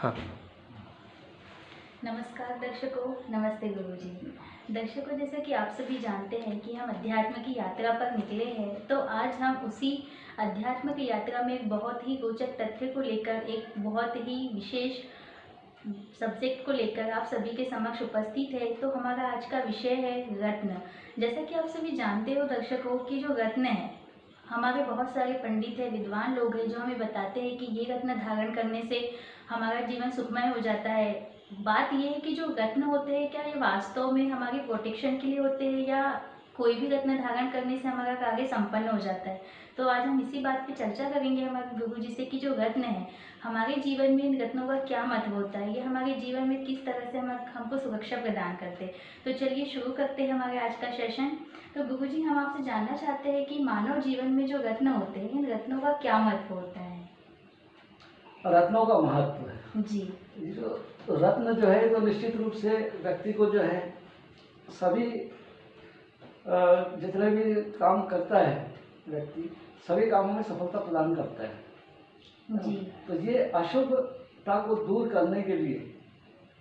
हाँ। नमस्कार दर्शकों, नमस्ते गुरुजी। दर्शकों, जैसा कि आप सभी जानते हैं कि हम अध्यात्म की यात्रा पर निकले हैं, तो आज हम उसी अध्यात्म की यात्रा में एक बहुत ही रोचक तथ्य को लेकर, एक बहुत ही विशेष सब्जेक्ट को लेकर आप सभी के समक्ष उपस्थित है। तो हमारा आज का विषय है रत्न। जैसा कि आप सभी जानते हो दर्शकों कि जो रत्न है, हमारे बहुत सारे पंडित हैं, विद्वान लोग हैं जो हमें बताते हैं कि ये रत्न धारण करने से हमारा जीवन सुखमय हो जाता है। बात ये है कि जो रत्न होते हैं, क्या ये वास्तव में हमारी प्रोटेक्शन के लिए होते हैं या कोई भी रत्न धारण करने से हमारा कार्य संपन्न हो जाता है। तो आज हम इसी बात पे चर्चा करेंगे हमारे गुरु जी से कि जो रत्न है हमारे जीवन में, इन रत्नों का क्या महत्व होता है, ये हमारे जीवन में किस तरह से हमको सुरक्षा प्रदान करते हैं। तो चलिए शुरू करते हैं हमारे आज का सेशन। तो गुरु जी, हम आपसे जानना चाहते हैं कि मानव जीवन में जो रत्न होते हैं, इन रत्नों का क्या महत्व होता है। रत्नों का महत्व है जी। जो रत्न जो है तो निश्चित रूप से व्यक्ति को जो है सभी जितने भी काम करता है व्यक्ति, सभी कामों में सफलता प्रदान करता है जी। तो ये अशुभता को दूर करने के लिए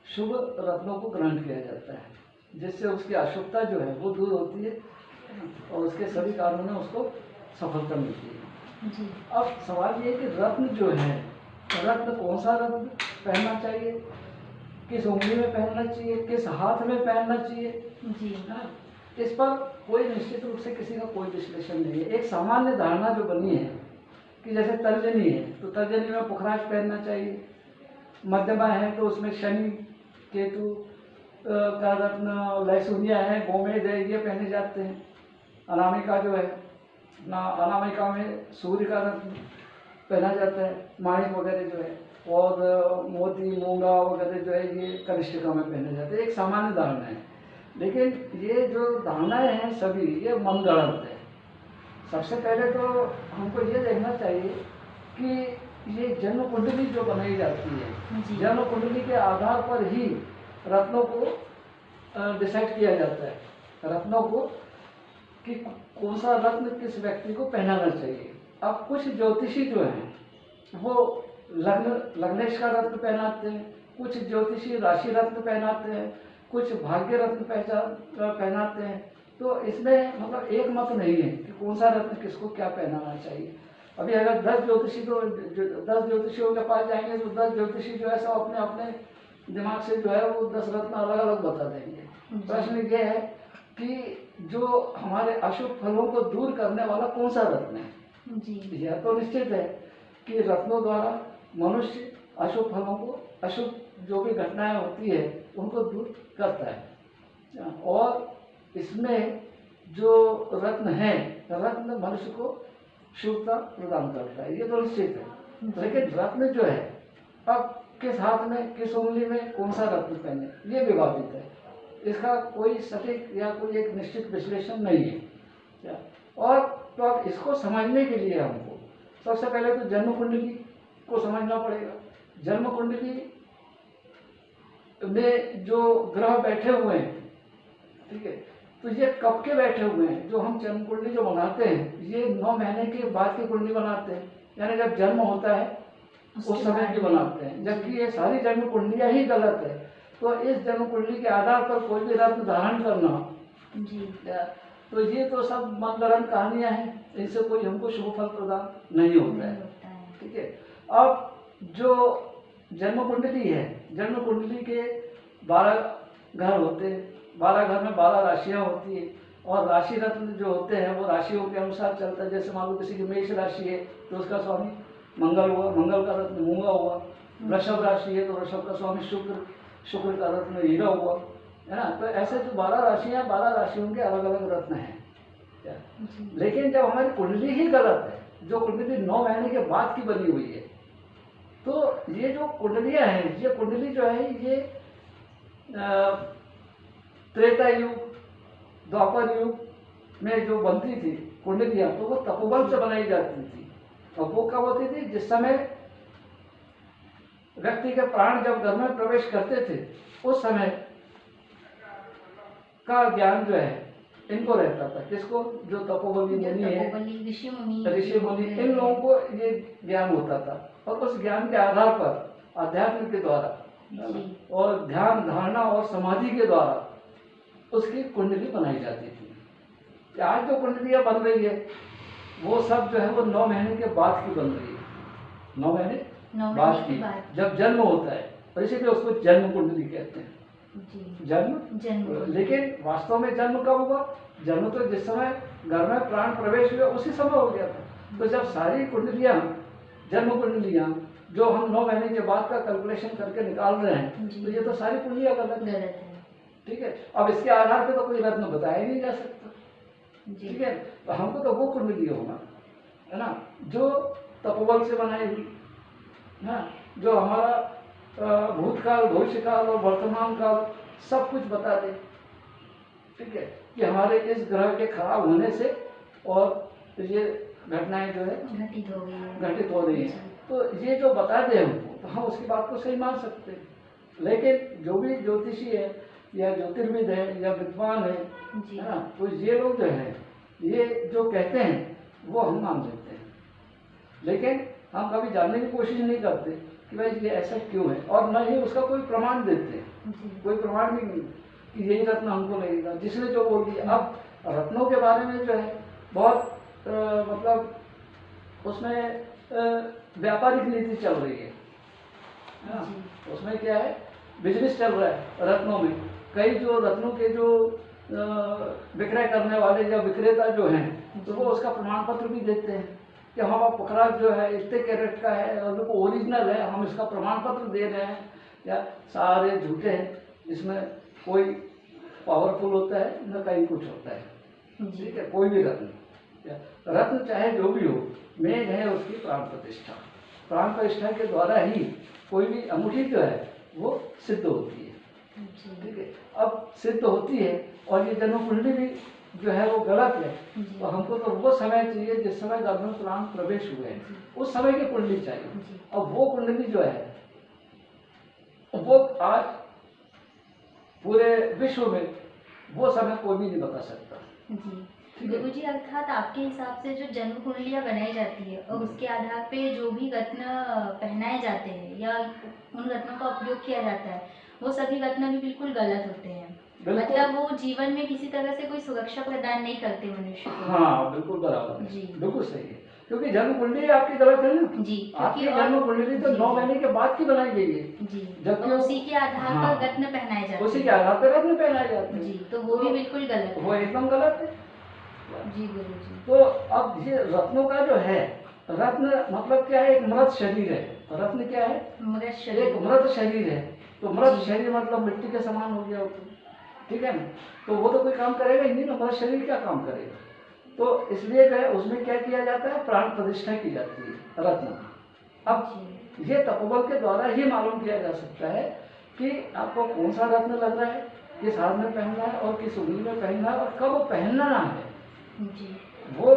शुभ रत्नों को ग्रहण किया जाता है, जिससे उसकी अशुभता जो है वो दूर होती है और उसके सभी कार्यों में उसको सफलता मिलती है। जी। अब सवाल ये है कि रत्न जो है, रत्न कौन सा रत्न पहनना चाहिए, किस उंगली में पहनना चाहिए, किस हाथ में पहनना चाहिए, जी। हाँ, इस पर कोई निश्चित रूप से किसी का कोई विश्लेषण नहीं है। एक सामान्य धारणा जो बनी है कि जैसे तर्जनी है तो तर्जनी में पुखराज पहनना चाहिए, मध्यमा है तो उसमें शनि केतु का रत्न, लहसुनिया है, गोमेद है, ये पहने जाते हैं। अनामिका जो है ना, अनामिका में सूर्य का रत्न पहना जाता है, माणिक वगैरह जो है, और मोती मूंगा वगैरह जो है ये कनिष्ठिका में पहने जाते हैं। एक सामान्य धारणा है, लेकिन ये जो धारणाएं हैं सभी ये मनगढ़ंत है। सबसे पहले तो हमको ये देखना चाहिए कि ये जन्म कुंडली जो बनाई जाती है, जन्म कुंडली के आधार पर ही रत्नों को डिसाइड किया जाता है, रत्नों को कि कौन सा रत्न किस व्यक्ति को पहनाना चाहिए। अब कुछ ज्योतिषी जो हैं वो लग्नेश का रत्न पहनाते हैं, कुछ ज्योतिषी राशि रत्न पहनाते हैं, कुछ भाग्य रत्न पहनाते हैं। तो इसमें मतलब एक मत नहीं है कि कौन सा रत्न किसको क्या पहनाना चाहिए। अभी अगर 10 ज्योतिषी तो 10 ज्योतिषियों के पास जाएंगे तो 10 ज्योतिषी जो है सब अपने अपने दिमाग से जो है वो 10 रत्न अलग अलग बता देंगे। प्रश्न ये है कि जो हमारे अशुभ फलों को दूर करने वाला कौन सा रत्न है। जी। यह तो निश्चित है कि रत्नों द्वारा मनुष्य अशुभ फलों को, अशुभ जो भी घटनाएं होती है उनको दूर करता है। और इसमें जो रत्न है, रत्न मनुष्य को शुभता प्रदान करता है, ये तो निश्चित है। लेकिन रत्न जो है अब किस हाथ में, किस उंगली में कौन सा रत्न पहने, ये विवादित है। इसका कोई सटीक या कोई एक निश्चित विश्लेषण नहीं है। और तो अब इसको समझने के लिए हमको सबसे पहले तो जन्म कुंडली को समझना पड़ेगा। जन्म कुंडली में जो ग्रह बैठे हुए हैं, ठीक है, तो ये कब के बैठे हुए हैं। जो हम जन्म कुंडली जो बनाते हैं ये 9 महीने के बाद की कुंडली बनाते हैं, यानी जब जन्म होता है उस समय की बनाते हैं, जबकि ये सारी जन्म कुंडलियां ही गलत है। तो इस जन्म कुंडली के आधार पर कोई भी रत्न धारण करना जी, तो ये तो सब मनगढ़ंत कहानियां हैं, इनसे कोई हमको शुभ फल प्रदान नहीं होता है, ठीक है। अब जो जन्म कुंडली है, जन्म कुंडली के 12 घर होते हैं, 12 घर में 12 राशियां होती है, और राशि रत्न जो होते हैं वो राशियों के अनुसार चलता है। जैसे मान लो किसी की मेष राशि है तो उसका स्वामी मंगल हुआ, मंगल का रत्न मूंगा हुआ। वृषभ राशि है तो वृषभ का स्वामी शुक्र, शुक्र का रत्न हीरा हुआ, है ना। तो ऐसे जो 12 राशियां, 12 राशियों के अलग अलग रत्न हैं। लेकिन जब हमारी कुंडली ही गलत है, जो कुंडली 9 महीने के बाद की बनी हुई है, तो ये जो कुंडलियां हैं, ये कुंडली जो है ये त्रेता युग, द्वापर युग में जो बनती थी कुंडलियां, तो वो तपोबल से बनाई जाती थी। और वो कब होती थी, जिस समय व्यक्ति के प्राण जब घर में प्रवेश करते थे उस समय का ज्ञान जो है इनको रहता था। किसको, जो तपोबली मुनि है, ऋषि मुनि, इन लोगों को ये ज्ञान होता था। और उस ज्ञान के आधार पर अध्यात्म के द्वारा जी। और ध्यान धारणा और समाधि के द्वारा उसकी कुंडली बनाई जाती थी। आज जो कुंडलियाँ बन रही है वो सब जो है वो 9 महीने के बाद की बन रही है। 9 महीने 9 बाद महीने की, के बाद। जब जन्म होता है, और इसीलिए उसको जन्म कुंडली कहते हैं। जी। जन्म जन्म। लेकिन वास्तव में जन्म कब हुआ? जन्म तो जिस समय घर में प्राण प्रवेश हुआ उसी समय हो गया था। तो जब सारी कुंडलियाँ, जन्म कुंडलियाँ जो हम 9 महीने के बाद का कैलकुलेशन करके निकाल रहे हैं, जी। तो ये तो सारी कुंडलियाँ गलत है। गलत है। ठीक है, अब इसके आधार पे तो कोई रत्न बताया ही नहीं जा सकता। जी। ठीक है, तो हमको तो वो कुंडली होना है ना जो तपोबल से बनाई हुई ना, जो हमारा भूतकाल, भविष्यकाल और वर्तमान काल सब कुछ बता दे। ठीक है, कि हमारे इस ग्रह के खराब होने से और ये घटनाएं जो है घटित हो गई है। घटित हो रही हैं, तो ये जो बता दे हमको, तो हम उसकी बात को सही मान सकते हैं। लेकिन जो भी ज्योतिषी है या ज्योतिर्विद है या विद्वान है ना, तो ये लोग जो है ये जो कहते हैं वो हम मान लेते हैं, लेकिन हम कभी जानने की कोशिश नहीं करते कि भाई ये ऐसा क्यों है, और न ही उसका कोई प्रमाण देते। कोई प्रमाण भी नहीं कि यही रत्न हमको लगेगा, जिसने जो बोल दिया। अब रत्नों के बारे में जो है बहुत मतलब उसमें व्यापारिक नीति चल रही है ना? उसमें क्या है, बिजनेस चल रहा है रत्नों में। कई जो रत्नों के जो विक्रय करने वाले या विक्रेता जो हैं, तो वो उसका प्रमाण पत्र भी देते हैं कि हमारा पुखराज जो है इतने कैरेट का है और वो ओरिजिनल है, हम इसका प्रमाण पत्र दे रहे हैं। या सारे झूठे हैं, इसमें कोई पावरफुल होता है न कहीं कुछ होता है। ठीक है, कोई भी रत्न, रत्न चाहे जो भी हो, मेन है उसकी प्राण प्रतिष्ठा। प्राण प्रतिष्ठा के द्वारा ही कोई भी अंगूठी जो है वो सिद्ध होती है। ठीक है, अब सिद्ध होती है और ये जन्म कुंडली भी जो है वो गलत है, तो हमको तो वो समय चाहिए जिस समय गर्भ में प्राण प्रवेश हुए हैं, उस समय की कुंडली चाहिए। अब वो कुंडली जो है वो आज पूरे विश्व में वो समय कोई भी नहीं बता सकता। जी गुरु जी, अर्थात आपके हिसाब से जो जन्म कुंडलियाँ बनाई जाती है और उसके आधार पे जो भी रत्न पहनाए जाते हैं या उन रत्नों का उपयोग किया जाता है, वो सभी रत्न भी बिल्कुल गलत होते हैं। मतलब वो जीवन में किसी तरह से कोई सुरक्षा प्रदान नहीं करते मनुष्य को। हाँ बिल्कुल बराबर है। जी बिल्कुल सही है, क्योंकि जन्म कुंडली आपकी गलत है ना जी। आपकी जन्म कुंडली तो 9 महीने के बाद की बनाई गई है जी, जबकि तो उसी के आधार पर रत्न पहनाए जाते हैं। उसी के आधार पर रत्न पहनाए जाते हैं जी, तो वो भी बिल्कुल गलत है। वो एकदम गलत है जी गुरु जी। तो अब ये रत्नों का जो है, रत्न मतलब क्या है, एक मृत शरीर है। रत्न क्या है, मृत शरीर। एक मृत शरीर है। तो मृत शरीर मतलब मिट्टी के समान हो गया। ठीक है ना, तो वो तो कोई काम करेगा ही नहीं ना, मृत शरीर क्या काम करेगा। तो इसलिए जो है उसमें क्या किया जाता है, प्राण प्रतिष्ठा की जाती है रत्न। अब ये तपोबल के द्वारा ही मालूम किया जा सकता है कि आपको कौन सा रत्न लग रहा है, किस हाथ में पहनना है और किस उंगली में पहनना है और कब पहनना है। जी। वो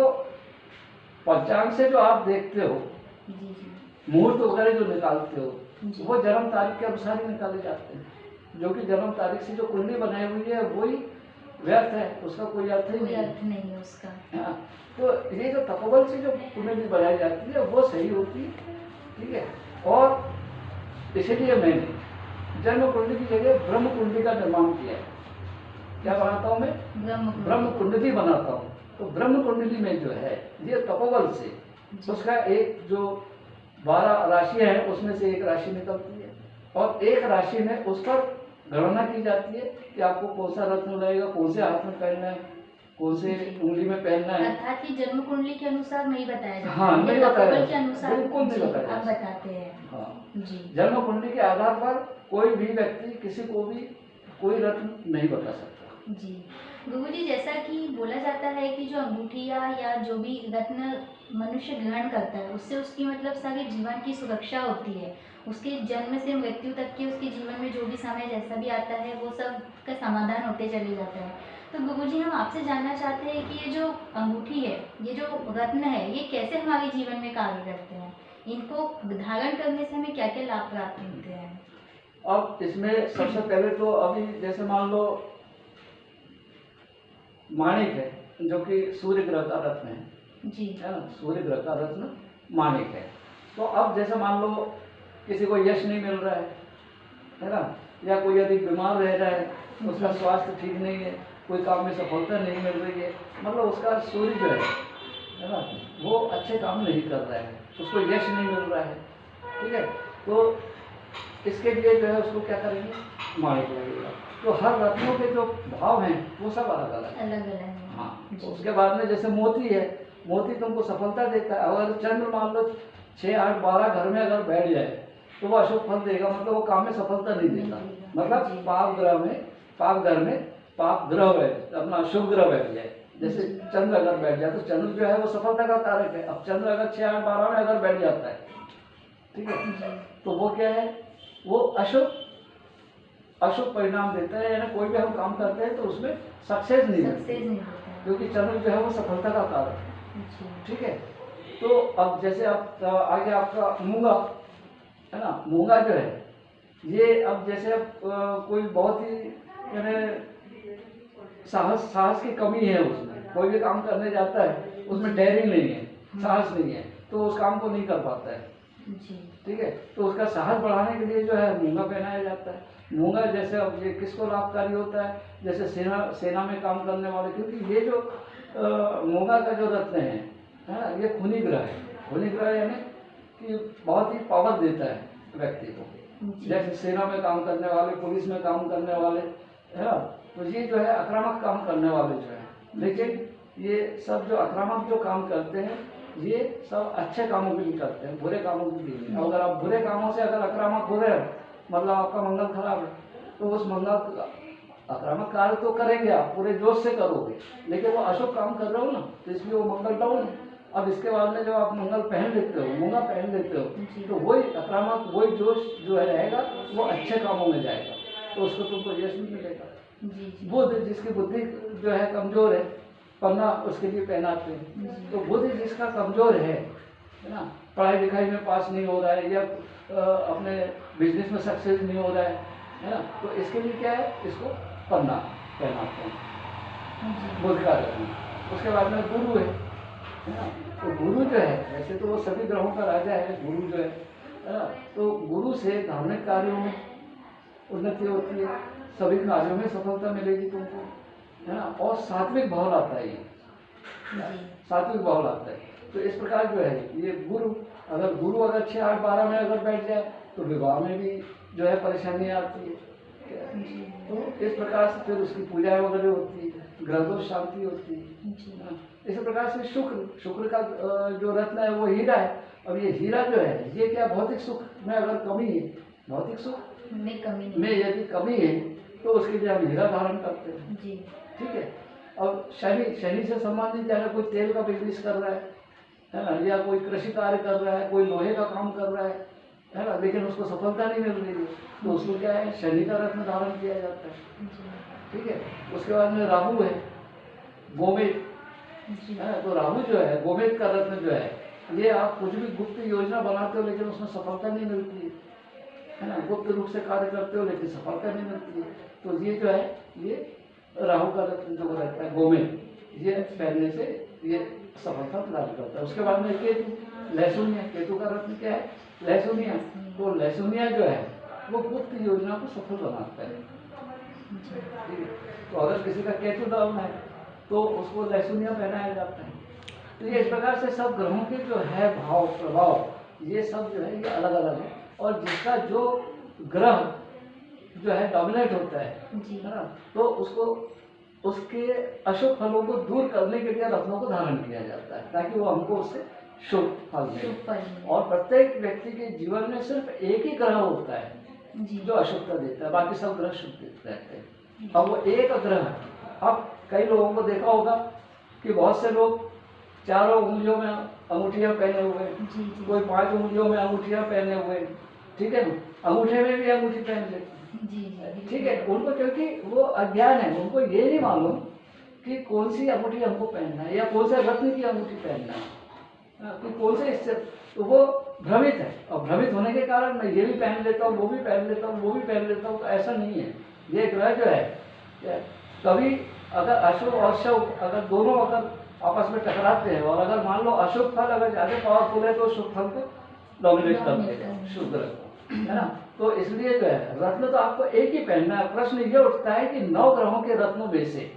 पंचांग से जो आप देखते हो, मुहूर्त वगैरह जो निकालते हो, वो जन्म तारीख के अनुसार ही निकाले जाते हैं। जो कि जन्म तारीख से जो कुंडली बनाई हुई है वही व्यर्थ है, उसका कोई अर्थ ही नहीं है उसका। हाँ, तो ये जो तपोबल से जो कुंडली बनाई जाती है वो सही होती है। ठीक है, और इसीलिए मैंने जन्म कुंडली की जगह ब्रह्म कुंडली का निर्माण किया है। क्या बनाता हूँ मैं, ब्रह्म कुंडली बनाता हूँ। तो ब्रह्म कुंडली में जो है ये तपोबल से उसका एक जो 12 राशि है उसमें से एक राशि निकलती है और एक राशि में उस पर गणना की जाती है कि आपको कौन सा रत्न लगेगा, कौन से हाथ में पहनना है, कौन से उंगली में पहनना है। अर्थात कि जन्म कुंडली के अनुसार नहीं बताया जाता। हाँ, नहीं बताया के अनुसार बिल्कुल नहीं बताया, आप बताते हैं। हाँ जी। जन्म कुंडली के आधार पर कोई भी व्यक्ति किसी को भी कोई रत्न नहीं बता सकता। जी गुरुजी, जैसा कि बोला जाता है कि जो अंगूठिया या जो भी रत्न मनुष्य ग्रहण करता है उससे उसकी मतलब सारे जीवन की सुरक्षा होती है। उसके जन्म से मृत्यु तक के उसके जीवन में जो भी समय जैसा भी आता है वो सब का समाधान होते चले जाता है। तो गुरुजी, हम आपसे जानना चाहते हैं कि ये जो अंगूठी है, ये जो रत्न है, ये कैसे हमारे जीवन में कार्य करते हैं, इनको धारण करने से हमें क्या क्या लाभ प्राप्त होते हैं। अब इसमें सबसे पहले तो अभी जैसे मान लो माणिक है जो कि सूर्य ग्रह का रत्न है जी, है ना, सूर्य ग्रह का रत्न माणिक है। तो अब जैसे मान लो किसी को यश नहीं मिल रहा है ना, या कोई यदि बीमार रह रहा है, उसका स्वास्थ्य ठीक नहीं है, कोई काम में सफलता नहीं मिल रही है, मतलब उसका सूर्य जो है ना, वो अच्छे काम नहीं कर रहा है, उसको यश नहीं मिल रहा है, ठीक है। तो इसके लिए जो है उसको क्या करेंगे, मालिक लगेगा। तो हर रत्नों के जो भाव हैं वो सब अलग अलग है। अलग अलग है। हाँ, जी। उसके बाद में जैसे मोती है, मोती तुमको सफलता देता है। अगर चंद्र मान लो 6, 8, 12 घर में अगर बैठ जाए तो वो अशुभ फल देगा, मतलब वो काम में सफलता नहीं देता। मतलब पाप ग्रह में, पाप घर में पाप ग्रह बैठ, अपना शुभ ग्रह बैठ जाए। जैसे चंद्र अगर बैठ जाए तो चंद्र जो है वो सफलता का कारक है। अब चंद्र अगर 6, 8, 12 में अगर बैठ जाता है, ठीक है, तो वो क्या है, वो अशुभ परिणाम देता है। यानी कोई भी हम काम करते हैं तो उसमें सक्सेस नहीं मिलती, क्योंकि चंद्र जो है वो सफलता का कारक है, ठीक है। तो अब जैसे आप आगे आपका मूंगा है ना, मूंगा जो है ये, अब जैसे अब कोई बहुत ही यानी साहस की कमी है उसमें, कोई भी काम करने जाता है उसमें डेयरिंग नहीं है, साहस नहीं है, तो उस काम को नहीं कर पाता है, ठीक है। तो उसका साहस बढ़ाने के लिए जो है मूंगा पहनाया जाता है। मूंगा जैसे अब ये किसको लाभकारी होता है, जैसे सेना में काम करने वाले, क्योंकि ये जो मूंगा का जो रत्न है ना, ये खूनी ग्रह है। खूनी ग्रह यानी कि बहुत ही पावर देता है व्यक्ति को। जैसे सेना में काम करने वाले, पुलिस में काम करने वाले, है ना, तो ये जो है आक्रामक काम करने वाले जो है, लेकिन ये सब जो आक्रामक जो काम करते हैं ये सब अच्छे कामों के लिए करते हैं, बुरे कामों के लिए नहीं। अगर आप बुरे कामों से अगर आक्रामक हो रहे हो, मतलब आपका मंगल खराब है, तो उस मंगल आक्रामक कार्य तो करेंगे आप, पूरे जोश से करोगे, लेकिन वो अशुभ काम कर रहे हो ना, तो इसलिए वो मंगल डाउन है। अब इसके बाद में जब आप मंगल पहन लेते हो, मूंगा पहन लेते हो, तो वही आक्रामक, वही जोश जो है रहेगा, वो अच्छे कामों में जाएगा, तो उसको तुमको यश भी मिलेगा। बुध, जिसकी बुद्धि जो है कमजोर है, पन्ना उसके लिए पहनाते हैं। तो बुध जिसका कमजोर है ना, पढ़ाई लिखाई में पास नहीं हो रहा है, या अपने बिजनेस में सक्सेस नहीं हो रहा है ना, तो इसके लिए क्या है, इसको पन्ना पहनाते हैं, बुध का रत्न। उसके बाद में गुरु है ना, तो गुरु जो है, वैसे तो वो सभी ग्रहों का राजा है गुरु जो है ना, तो गुरु से धार्मिक कार्यों में उन्नति होती है, सभी कार्यों में सफलता मिलेगी तुमको, है ना। और सात्विक भाव लाता है ये, सात्विक भाव लाता है। तो इस प्रकार जो है ये गुरु, अगर गुरु अगर 6, 8, 12 में अगर बैठ जाए तो विवाह में भी जो है परेशानी आती है। तो इस प्रकार से फिर उसकी पूजा वगैरह होती है, ग्रह दोष शांति होती है। इसी प्रकार से शुक्र का जो रत्न है वो हीरा है। अब ये हीरा जो है ये क्या, भौतिक सुख में अगर कमी है, भौतिक सुख में यदि कमी है तो उसके लिए हम हीरा धारण करते हैं, ठीक है। अब शनि से संबंधित अगर कोई तेल का बिजनेस कर रहा है ना, या कोई कृषि कार्य कर रहा है, कोई लोहे का काम कर रहा है ना, लेकिन उसको सफलता नहीं मिल रही है, तो उसको क्या है, शनि का रत्न धारण किया जाता है, ठीक है। उसके बाद में राहु है, गोमेद है, तो राहु जो है, गोमेद का रत्न जो है, ये आप कुछ भी गुप्त योजना बनाते हो लेकिन उसमें सफलता नहीं मिलती है ना, गुप्त रूप से कार्य करते हो लेकिन सफलता नहीं मिलती है, तो ये जो है ये राहु का रत्न जो रहता है गोमेद, ये पहनने से ये सफलता प्रदान करता है। उसके बाद में केतु, लहसुनिया, केतु का रत्न क्या है, लहसुनिया। तो लहसुनिया जो है वो गुप्त योजना को सफल बनाता है, ठीक है। तो अगर किसी का केतु डाउन है तो उसको लहसुनिया पहनाया जाता है। तो ये इस प्रकार से सब ग्रहों के जो है भाव प्रभाव ये सब जो है ये अलग अलग है, और जिसका जो ग्रह जो है डोमिनेट होता है ना, तो उसको उसके अशुभ फलों को दूर करने के लिए रत्नों को धारण किया जाता है, ताकि वो हमको उससे शुभ फल दे। और प्रत्येक व्यक्ति के जीवन में सिर्फ एक ही ग्रह होता है जो अशुभता देता है, बाकी सब ग्रह शुभ देते रहते हैं। अब वो एक ग्रह, अब कई लोगों को देखा होगा कि बहुत से लोग चारों उंगलियों में अंगूठियां पहने हुए, कोई 5 उंगलियों में अंगूठियां पहने हुए, ठीक है ना, अंगूठे में भी अंगूठी पहन लेते, ठीक है। उनको क्योंकि वो अज्ञान है, उनको ये नहीं मालूम कि कौन सी अंगूठी हमको पहनना है, या कौन से रत्न की अंगूठी पहनना है, कि कौन से इससे, तो वो भ्रमित है। और भ्रमित होने के कारण मैं ये भी पहन लेता हूँ, वो भी पहन लेता हूँ, वो भी पहन लेता हूँ, तो ऐसा नहीं है। ये ग्रह जो है कभी अगर अशुभ और शुभ अगर दोनों अगर आपस में टकराते हैं, और अगर मान लो अशुभ फल अगर ज्यादा पावरफुल है तो शुभ फल को डोमिनेट करते हैं, शुभ ग्रह को, है ना। तो इसलिए जो है रत्न तो आपको एक ही पहनना है। प्रश्न ये उठता है कि 9 ग्रहों के रत्नों में से,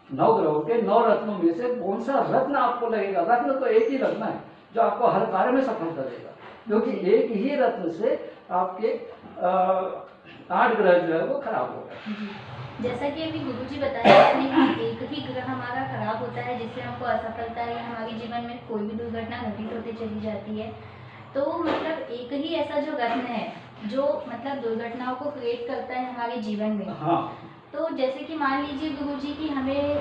9 ग्रहों के 9 रत्नों में से कौन सा रत्न आपको लगेगा। रत्न तो एक ही रत्न है जो आपको हर कार्य में सफल करेगा, क्योंकि एक ही रत्न से आपके 8 ग्रह जो है वो खराब हो गए। जैसा कि अभी गुरुजी बताया आपने कि एक ही ग्रह हमारा खराब होता है जिससे हमको असफलता या हमारे जीवन में कोई भी दुर्घटना घटित होती चली जाती है। तो मतलब एक ही ऐसा जो रत्न है जो मतलब दुर्घटनाओं को क्रिएट करता है हमारे जीवन में। हाँ। तो जैसे कि मान लीजिए गुरुजी कि हमें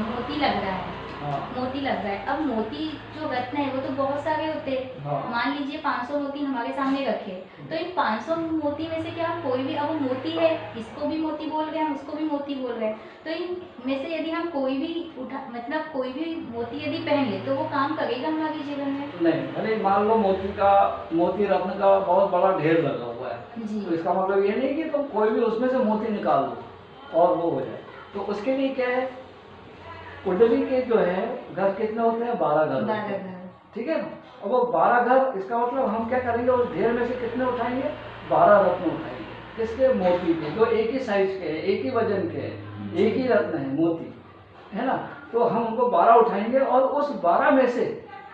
मोती लग रहा है। हाँ। मोती लग रहा है। अब मोती जो रत्न है वो तो बहुत सारे होते हैं। हाँ। मान लीजिए 500 मोती हमारे सामने रखे, तो इन 500 मोती में से क्या कोई भी, अब वो मोती है, इसको भी मोती बोल रहे हैं, हम उसको भी मोती बोल रहे हैं, तो इन में से यदि हम कोई भी उठा मतलब कोई भी मोती यदि पहन ले तो वो काम करेगा हमारे जीवन में? नहीं, भले मान लो मोती रत्न का बहुत बड़ा ढेर लगा हुआ है जी। तो इसका मतलब ये नहीं कि तुम कोई भी उसमें से मोती निकाल लो और वो हो जाए। तो उसके लिए क्या है, कुंडली के जो है घर कितने होते हैं, 12 घर होते 12 हैं, घर। ठीक है ना। अब वो 12 घर, इसका मतलब हम क्या करेंगे, उस ढेर में से कितने उठाएंगे, 12 रत्न उठाएंगे। किसके, मोती के, जो एक ही साइज के हैं, एक ही वजन के हैं, एक ही रत्न है मोती, है ना। तो हम उनको 12 उठाएंगे और उस 12 में से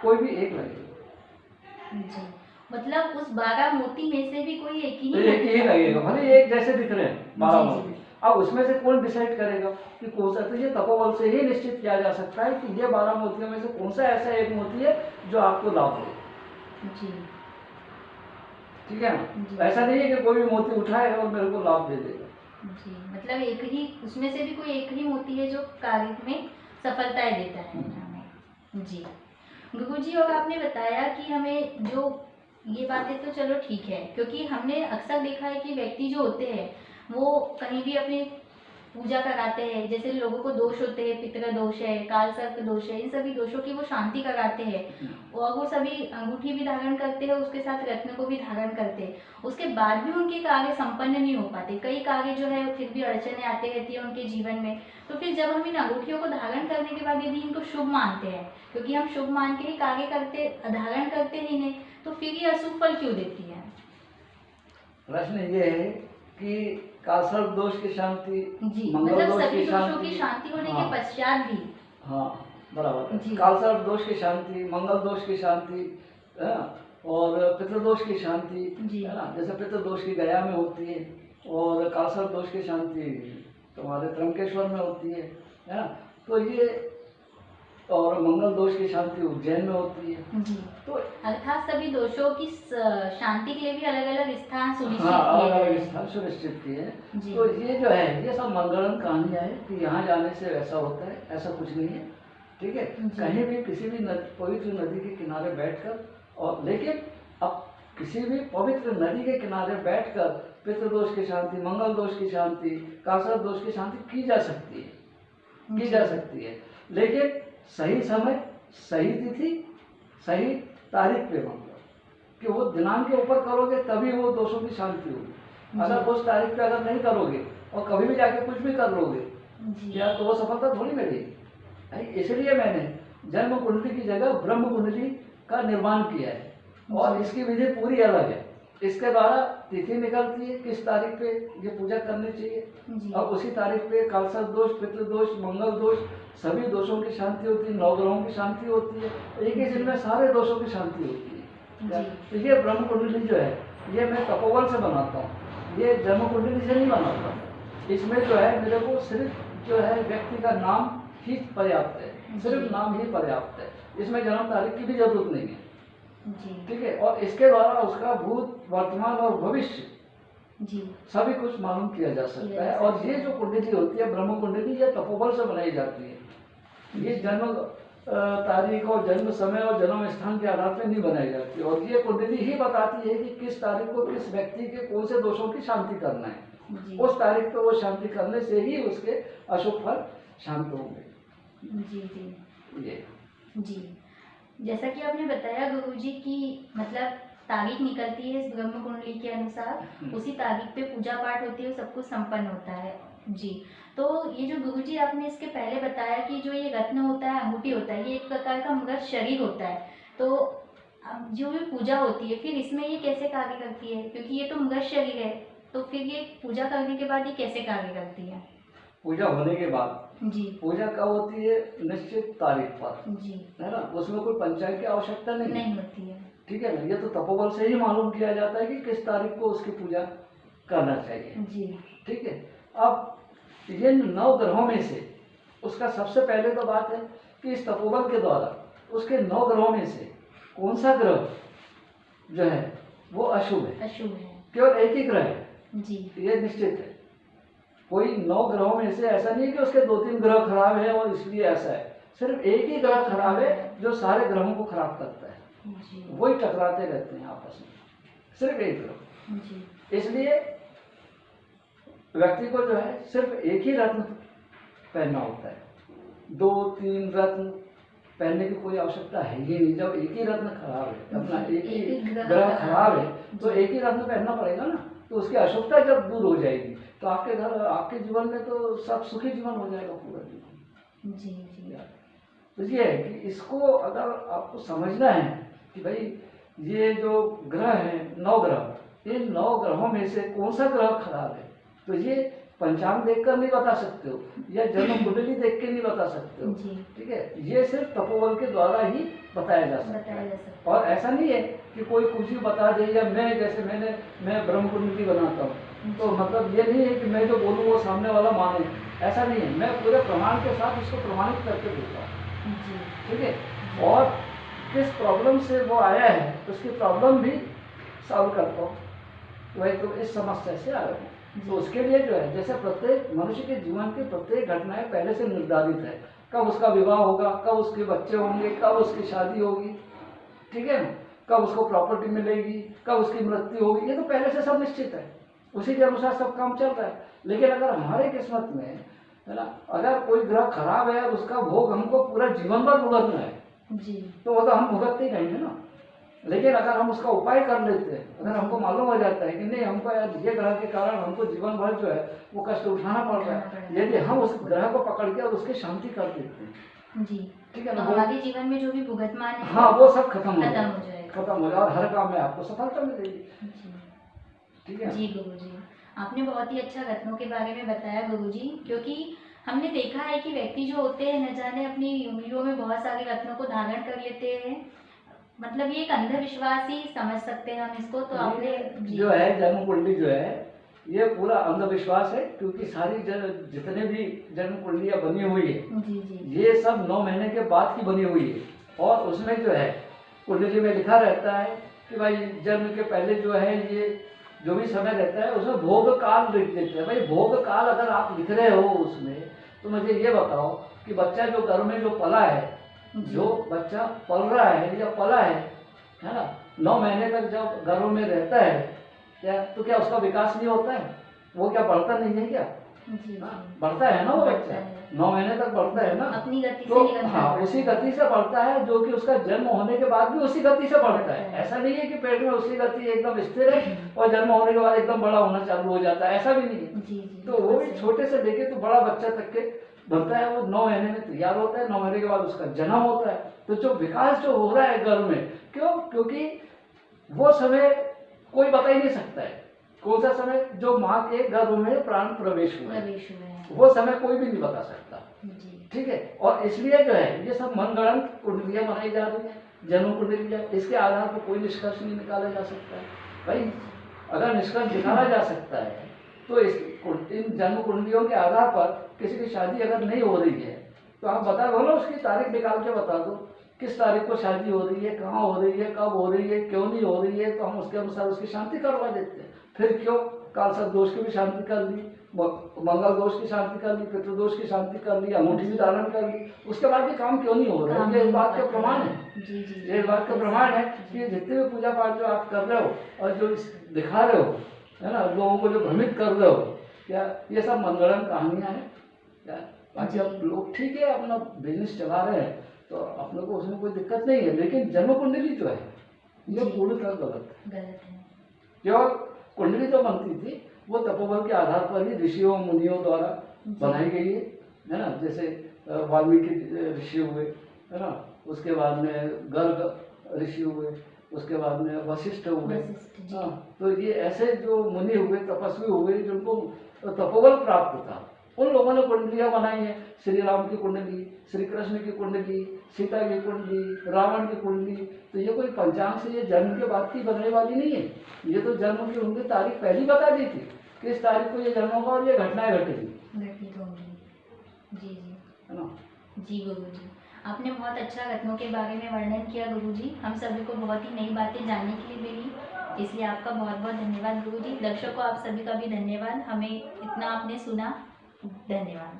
कोई भी एक लगेगा। जी, मतलब उस 12 मोती में से भी कोई एक ही तो एक ही लगेगा, भले एक जैसे दिख रहे हैं 12 जी, जी। मोती। अब उसमें से कौन डिसाइड करेगा कि कौन सा, तो ये तपोबल से ही निश्चित किया जा सकता है कि ये 12 मोतियों में से कौन सा ऐसा एक मोती है जो आपको लाभ दे। जी। ठीक है जी। ना। ऐसा नहीं है कि कोई भी मोती उठाएगा और मेरे को लाभ दे देगा। जी, मतलब एक ही, उसमें से भी कोई एक ही मोती है जो कार्य में सफलताएं देता है हमें। जी गुरुजी, और आपने बताया कि हमें जो ये बातें तो चलो ठीक है, क्योंकि हमने अक्सर देखा है कि व्यक्ति जो होते हैं वो कहीं भी अपनी पूजा कराते हैं, जैसे लोगों को दोष होते हैं, पितृ दोष है, काल सर्प दोष है, इन सभी दोषों की वो शांति कराते हैं और वो सभी अंगूठी भी धारण करते हैं, उसके साथ रत्न को भी धारण करते हैं। उसके बाद भी उनके कार्य संपन्न नहीं हो पाते, कई कार्य जो है फिर भी अड़चने आती रहती है उनके जीवन में। तो फिर जब हम इन अंगूठियों को धारण करने के बाद यदि इनको शुभ मानते हैं, क्योंकि हम शुभ मान के ही कार्य करते, धारण करते ही नहीं, तो फिर ये अशुभ फल क्यों देती है? प्रश्न ये है कि कालसर्प दोष की शांति, जी, मंगल मतलब दोष सभी की दोषों की शांति होने के पश्चात भी। हाँ बराबर है। जी। कालसर्प दोष की शांति, मंगल दोष की शांति, है ना, और पितृदोष की शांति, जी। है ना। जैसे पितृदोष की गया में होती है और कालसर्प दोष की शांति तुम्हारे त्र्यंबकेश्वर में होती है ना। तो ये, और मंगल दोष की शांति उज्जैन में होती है। जी। तो अर्थात सभी दोषों की शांति के लिए भी अलग अलग स्थान सुनिश्चित हाँ, किए अलग गए अलग हैं। स्थान सुनिश्चित किए हैं। जी। तो ये जो है ये सब मंगलम कहानियाँ है कि यहाँ जाने से ऐसा होता है, ऐसा कुछ नहीं है, ठीक है। जी। कहीं भी किसी भी पवित्र नदी के किनारे बैठकर, और लेकिन अब किसी भी पवित्र नदी के किनारे बैठकर पितृदोष की शांति, मंगल दोष की शांति, कालसर्प दोष की शांति की जा सकती है, की जा सकती है, लेकिन सही समय, सही तिथि, सही तारीख पे, मतलब कि वो दिनांक के ऊपर करोगे तभी वो दोषों की शांति होगी। अगर उस तारीख पे अगर नहीं करोगे और कभी भी जाके कुछ भी कर लोगे क्या, तो वो सफलता थोड़ी मिलेगी। इसलिए मैंने जन्म कुंडली की जगह ब्रह्म कुंडली का निर्माण किया है और इसकी विधि पूरी अलग है। इसके द्वारा तिथि निकलती है किस तारीख पे ये पूजा करनी चाहिए, और उसी तारीख पे कालसर्प दोष, पितृदोष, मंगल दोष, सभी दोषों की शांति होती है, 9 ग्रहों की शांति होती है, एक ही दिन में सारे दोषों की शांति होती है। तो ये ब्रह्म कुंडली जो है ये मैं तपोवन से बनाता हूँ, ये जन्म कुंडली से नहीं बनाता। इसमें जो है मेरे को सिर्फ जो है व्यक्ति का नाम ही पर्याप्त है, सिर्फ नाम ही पर्याप्त है, इसमें जन्म तारीख की भी जरूरत नहीं है, ठीक है। और इसके द्वारा उसका भूत, वर्तमान और भविष्य जी सभी कुछ मालूम किया जा सकता है। और ये जो कुंडली होती है ब्रह्म कुंडली, ये तपोबल से बनाई जाती है, ये जन्म तारीख और जन्म समय और जन्म स्थान के आधार पर नहीं बनाई जाती। और ये कुंडली ही बताती है कि किस तारीख को किस व्यक्ति के कौन से दोषों की शांति करना है, उस तारीख पर वो शांति करने से ही उसके अशुभ फल शांत होंगे। जी जी ये जी, जैसा कि आपने बताया गुरुजी की मतलब तारीख निकलती है इस ब्रह्म कुंडली के अनुसार, उसी तारीख पे पूजा पाठ होती है, सब कुछ संपन्न होता है। जी, तो ये जो गुरुजी आपने इसके पहले बताया कि जो ये रत्न होता है, अंगूठी होता है, ये एक प्रकार का मृत शरीर होता है। तो अब जो भी पूजा होती है फिर इसमें ये कैसे कार्य करती है, क्योंकि ये तो मृत शरीर है, तो फिर ये पूजा करने के बाद ये कैसे कार्य करती है? पूजा होने के बाद जी पूजा कब होती है? निश्चित तारीख पर, जी है ना। उसमें कोई पंचांग की आवश्यकता नहीं है, नहीं होती है। ठीक है ना। ये तो तपोबल से ही मालूम किया जाता है कि किस तारीख को उसकी पूजा करना चाहिए, जी ठीक है। अब ये 9 ग्रहों में से उसका सबसे पहले तो बात है कि इस तपोबल के द्वारा उसके 9 ग्रहों में से कौन सा ग्रह जो है वो अशुभ है। अशुभ है। केवल एक ही ग्रह है, जी ये निश्चित है। कोई 9 ग्रहों में से ऐसा नहीं है कि उसके 2-3 ग्रह खराब है और इसलिए ऐसा है। सिर्फ एक ही ग्रह खराब है जो सारे ग्रहों को खराब करता है, जी वही टकराते रहते हैं आपस में, सिर्फ एक ग्रह। जी इसलिए व्यक्ति को जो है सिर्फ एक ही रत्न पहनना होता है। 2-3 रत्न पहनने की कोई आवश्यकता है ही नहीं। जब एक ही रत्न खराब है, अपना एक ही ग्रह खराब है, तो एक ही रत्न पहनना पड़ेगा ना। तो उसकी अशुभता जब दूर हो जाएगी तो आपके घर, आपके जीवन में तो सब सुखी जीवन हो जाएगा, पूरा जीवन। जी जी तो ये है कि इसको अगर आपको समझना है कि भाई ये जो ग्रह है 9 ग्रह, इन 9 ग्रहों में से कौन सा ग्रह खराब है, तो ये पंचांग देखकर नहीं बता सकते हो या जन्म कुंडली देख के नहीं बता सकते हो, जी ठीक है। ये सिर्फ तपोबल के द्वारा ही बताया जा सकता बताया है। जा सकता और ऐसा नहीं है कि कोई कुछ भी बता दे, या मैं जैसे मैं ब्रह्म कुंडली बनाता हूँ तो मतलब ये नहीं है कि मैं जो बोलूँ वो सामने वाला माने, ऐसा नहीं है। मैं पूरे प्रमाण के साथ इसको प्रमाणित करके देता हूँ, है। जी ठीक है। और किस प्रॉब्लम से वो आया है उसकी प्रॉब्लम भी सॉल्व करता हूँ, वही तो इस समस्या से आया हूँ। तो उसके लिए जो है, जैसे प्रत्येक मनुष्य के जीवन की प्रत्येक घटनाएं पहले से निर्धारित है। कब उसका विवाह होगा, कब उसके बच्चे होंगे, कब उसकी शादी होगी, ठीक है ना, कब उसको प्रॉपर्टी मिलेगी, कब उसकी मृत्यु होगी, ये तो पहले से सब निश्चित है। उसी के अनुसार सब काम चल रहा है। लेकिन अगर हमारे किस्मत में, है ना, अगर कोई ग्रह खराब है और उसका भोग हमको पूरा जीवन भर भुगतना है, जी तो वो तो हम भुगतते ही रहेंगे ना। लेकिन अगर हम उसका उपाय कर लेते हैं, अगर हमको मालूम हो जाता है कि नहीं, हमको ये ग्रह के कारण हमको जीवन भर जो है वो कष्ट उठाना पड़ रहा है, यदि हम उस ग्रह को पकड़ के और उसकी शांति कर देते हैं, जी ठीक है तो ना, हमारे जीवन में जो भी भुगतमान है हाँ वो सब खत्म हो खत्म हो जाएगा, जाएगा। खत्म हो जाएगा और हर काम में आपको सफलता मिलेगी, जी ठीक है। जी गुरुजी, आपने बहुत ही अच्छा रत्नों के बारे में बताया गुरुजी, क्योंकि हमने देखा है कि व्यक्ति जो होते हैं न जाने अपनी उंगलियों में बहुत सारे रत्नों को धारण कर लेते हैं, मतलब ये एक अंधविश्वास ही समझ सकते हैं हम इसको। तो आपने ये जो है जन्म कुंडली जो है ये पूरा अंधविश्वास है, क्योंकि सारी जितने भी जन्म कुंडलियां बनी हुई है जी जी ये सब 9 महीने के बाद की बनी हुई है। और उसमें जो है कुंडली में लिखा रहता है कि भाई जन्म के पहले जो है ये जो भी समय रहता है उसमें भोग काल लिख देते हैं। भाई भोग काल अगर आप लिख रहे हो उसमें, तो मुझे ये बताओ कि बच्चा जो घर में जो पला है, जो बच्चा पल रहा है या पला है ना, 9 महीने तक जब घरों में रहता है क्या, तो क्या उसका विकास नहीं होता है? वो क्या बढ़ता नहीं है क्या? जी बढ़ता है ना वो बढ़ता बच्चा, है। 9 महीने तक बढ़ता है ना, अपनी गति से तो निरंतर हाँ बढ़ता उसी है। गति से बढ़ता है, जो कि उसका जन्म होने के बाद भी उसी गति से बढ़ता है। ऐसा नहीं है कि पेट में उसी गति एकदम स्थिर है और जन्म होने के बाद एकदम बड़ा होना चालू हो जाता है, ऐसा भी नहीं है। जी जी तो वो भी छोटे से लेके तो बड़ा बच्चा तक के बनता है, वो 9 महीने में तैयार होता है, 9 महीने के बाद उसका जन्म होता है। तो जो विकास जो हो रहा है गर्भ में, क्यों? क्योंकि वो समय कोई बता ही नहीं सकता है कौन सा समय जो माँ के गर्भ में प्राण प्रवेश हुआ है, वो समय कोई भी नहीं बता सकता, जी ठीक है। और इसलिए जो है ये सब मनगढ़ंत कुंडलियां बनाई जा रही है, जन्म कुंडलियां, इसके आधार पर कोई निष्कर्ष नहीं निकाला जा सकता है। भाई अगर निष्कर्ष निकाला जा सकता है तो इन जन्म कुंडलियों के आधार पर किसी की शादी अगर नहीं हो रही है तो आप बता दो ना, उसकी तारीख निकाल के बता दो किस तारीख को शादी हो रही है, कहाँ हो रही है, कब हो रही है, क्यों नहीं हो रही है, तो हम उसके अनुसार उसकी शांति करवा देते हैं। फिर क्यों कालसर्प दोष की भी शांति कर ली, मंगल दोष की शांति कर ली, पितृदोष की शांति कर ली, अंगूठी भी धारण कर ली, उसके बाद भी काम क्यों नहीं हो रहा है? ये इस बात का प्रमाण है, ये इस बात का प्रमाण है कि जितने भी पूजा पाठ जो आप कर रहे हो और जो दिखा रहे हो, है ना, लोगों को जो भ्रमित कर रहे हो, क्या ये सब मनगढ़ंत कहानियां हैं क्या? बाकी अब लोग ठीक है अपना बिजनेस चला रहे हैं तो अपने को उसमें कोई दिक्कत नहीं है, लेकिन जन्म कुंडली जो है ये पूर्णतः गलत है। केवल कुंडली जो बनती थी वो तपोबल के आधार पर ही ऋषियों मुनियों द्वारा बनाई गई है ना, जैसे वाल्मीकि ऋषि हुए, है ना, उसके बाद में गर्ग ऋषि हुए, उसके बाद में वशिष्ठ हुए। वशिष्ठ जी। हाँ, तो ये ऐसे जो मुनि हुए, तपस्वी हुए, जिनको तपोबल प्राप्त था, उन लोगों ने कुंडलियाँ बनाई हैं। श्री राम की कुंडली, श्री कृष्ण की कुंडली, सीता की कुंडली, रावण की कुंडली। तो ये कोई पंचांग से ये जन्म के बाद की बनने वाली नहीं है, ये तो जन्म की उनकी तारीख पहली बता दी थी कि इस तारीख को ये जन्म होगा और ये घटनाएं घटेगी, घटित होंगी। जी जी है ना। जी गुरुजी, आपने बहुत अच्छा रत्नों के बारे में वर्णन किया गुरुजी। हम सभी को बहुत ही नई बातें जानने के लिए मिली, इसलिए आपका बहुत बहुत धन्यवाद गुरुजी। दर्शकों, आप सभी का भी धन्यवाद, हमें इतना आपने सुना। धन्यवाद।